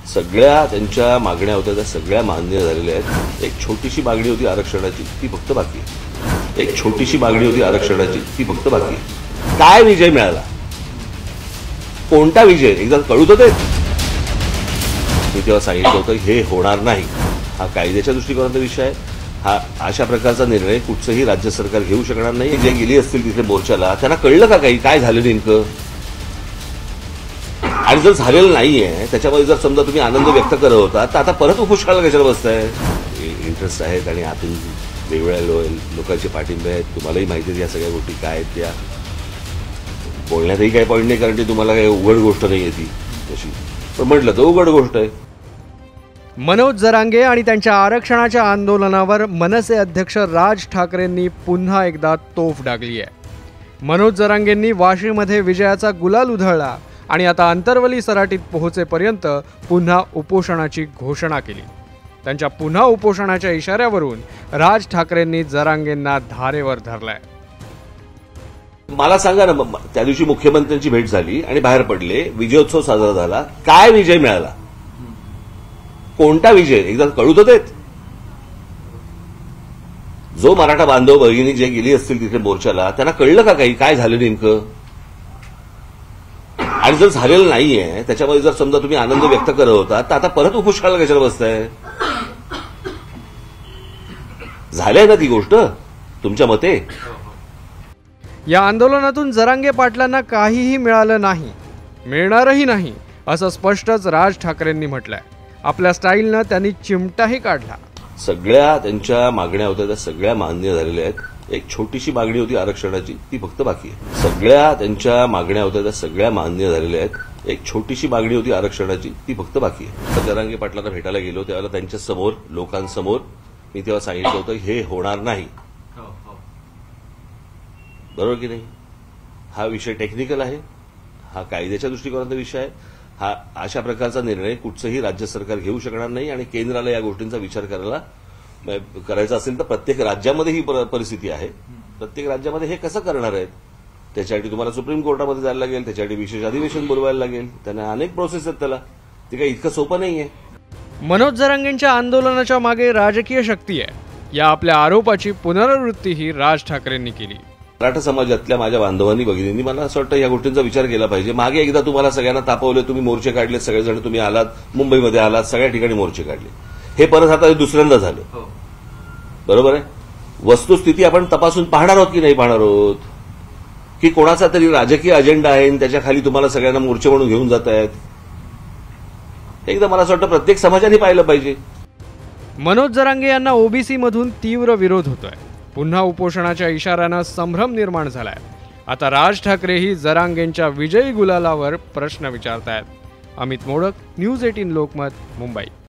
सगळ्या त्यांच्या मागण्या होत्या त्या सगळ्या मान्य झालेल्या आहेत। एक छोटीशी मागणी होती आरक्षणाची, ती फक्त बाकी आहे। एक छोटीशी मागणी होती आरक्षणाची, ती फक्त बाकी आहे। काय विजय मिळाला, कोणता विजय एकदा कळू दे। मी तेव्हा सांगितलं होतं हे होणार नाही। हा कायद्याच्या दृष्टिकोनाचा विषय आहे। हा अशा प्रकारचा निर्णय कुठचंही राज्य सरकार घेऊ शकणार नाही। जे गेली असतील तिथे मोर्चाला त्यांना कळलं का काही काय झालं नेमकं, आणि जर झालेलं नाहीये त्याच्यामध्ये जर समजा तुम्ही आनंद व्यक्त करत होता तर आता परत उपोषणाला कशाला बसताय। इंटरेस्ट आहेत आणि आतून वेगवेगळ्या लोकांचे पाठिंबे आहेत। तुम्हालाही माहिती आहे या सगळ्या गोष्टी काय आहेत, त्या बोलण्यातही काही पॉईंट नाही, कारण ती तुम्हाला काही उघड गोष्ट नाही आहे ती तशी, पण म्हटलं तर उघड गोष्ट आहे। मनोज जरांगे आणि त्यांच्या आरक्षणाच्या आंदोलनावर मनसे अध्यक्ष राज ठाकरेंनी पुन्हा एकदा तोफ डागली आहे। मनोज जरांगेंनी वाशीमध्ये विजयाचा गुलाल उधळला आणि आता अंतरवली सराटीत पोहोचेपर्यंत पुन्हा उपोषणाची घोषणा केली। त्यांच्या पुन्हा उपोषणाच्या इशाऱ्यावरून राज ठाकरेंनी जरांगेंना धारेवर धरलाय। मला सांगा ना, त्या दिवशी मुख्यमंत्र्यांची भेट झाली आणि बाहेर पडले, विजयोत्सव साजरा झाला, काय विजय मिळाला, कोणता विजय एकदा कळू देत। जो मराठा बांधव भगिनी जे गेली असतील तिथे मोर्चाला त्यांना कळलं का काही काय झालं नेमकं, आणि जर झालेलं नाहीये त्याच्यामध्ये जर समजा तुम्ही आनंद व्यक्त करत होता तर आता परत उपोषणाला कशाला बसताय। झालंय ना ती गोष्ट तुमच्या मते। या आंदोलनातून जरांगे पाटलांना काहीही मिळालं नाही, मिळणारही नाही असं स्पष्टच राज ठाकरेंनी म्हटलंय। आपल्या स्टाईलनं त्यांनी चिमटाही काढला। सगळ्या त्यांच्या मागण्या होत्या त्या सगळ्या मान्य झालेल्या आहेत। एक छोटीशी मागणी होती आरक्षणाची, ती फक्त बाकी आहे। सगळ्या त्यांच्या मागण्या होत्या त्या सगळ्या मान्य झालेल्या आहेत। एक छोटीशी मागणी होती आरक्षणाची, ती फक्त बाकी आहे। जरांगे पाटलांना भेटायला गेलो त्यावेळेला त्यांच्या समोर लोकांसमोर मी तेव्हा सांगितलं होतं हे होणार नाही, बरोबर की नाही। हा विषय टेक्निकल आहे, हा कायद्याच्या दृष्टिकोनाचा विषय आहे। हा अशा प्रकारचा निर्णय कुठचंही राज्य सरकार घेऊ शकणार नाही, आणि केंद्राला या गोष्टींचा विचार करायचा असेल तर प्रत्येक राज्यामध्ये ही परिस्थिती आहे। प्रत्येक राज्यामध्ये हे कसं करणार आहेत त्याच्यासाठी तुम्हाला सुप्रीम कोर्टामध्ये जायला लागेल, त्याच्यासाठी विशेष अधिवेशन बोलवायला लागेल, त्यांना अनेक प्रोसेस आहेत त्याला, ते काही इतकं सोपं नाहीये। मनोज जरांगेंच्या आंदोलनाच्या मागे राजकीय शक्ती आहे या आपल्या आरोपाची पुनरावृत्तीही राज ठाकरेंनी केली। मराठा समाजातल्या माझ्या बांधवांनी भगिनींनी मला असं वाटतं या गोष्टींचा विचार केला पाहिजे। मागे एकदा तुम्हाला सगळ्यांना तापवले, तुम्ही मोर्चे काढले, सगळेजण तुम्ही आलात, मुंबईमध्ये आलात, सगळ्या ठिकाणी मोर्चे काढले, हे परत आता दुसऱ्यांदा झालं, बरोबर आहे। वस्तुस्थिती आपण तपासून पाहणार आहोत की नाही पाहणार आहोत, की कोणाचा तरी राजकीय अजेंडा आहे आणि त्याच्या खाली तुम्हाला सगळ्यांना मोर्चे म्हणून घेऊन जात आहेत, एकदा मला असं वाटतं प्रत्येक समाजाने पाहिलं पाहिजे। मनोज जरांगे यांना ओबीसी मधून तीव्र विरोध होतोय। पुन्हा उपोषणाच्या इशाऱ्यानं संभ्रम निर्माण झालाय। आता राज ठाकरेही जरांगेंच्या विजयी गुलालावर प्रश्न विचारतायत। अमित मोडक, न्यूज 18 लोकमत, मुंबई।